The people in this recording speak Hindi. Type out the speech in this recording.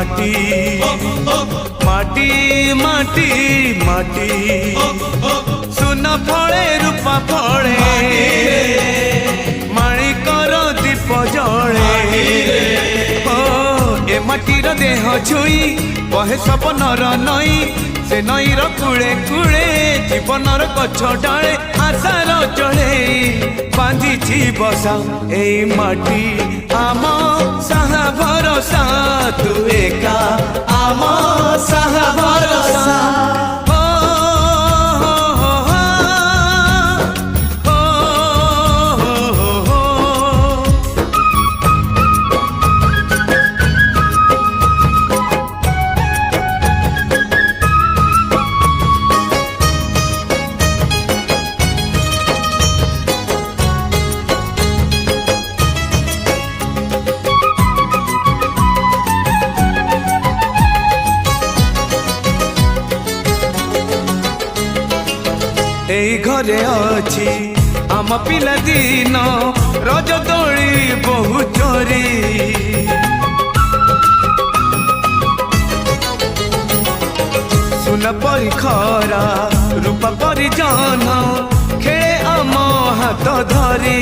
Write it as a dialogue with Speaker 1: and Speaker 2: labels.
Speaker 1: माटी माटी माटी माटी सुना फले रूपा फले माणिकर दीप जले ए माटीर देह छुई बहे सपनर नई से नईर कूले कूले जीवनर गछ डाले आशार चढ़े बांधी बसा ए माटी आम साहा भरोसा तू एका आम साहा भरोसा एई घरे अछि आम पिला दिन रज दोली बहु चोरी सुन परी खरा रूपा परी जन खेले आम हाथ धरी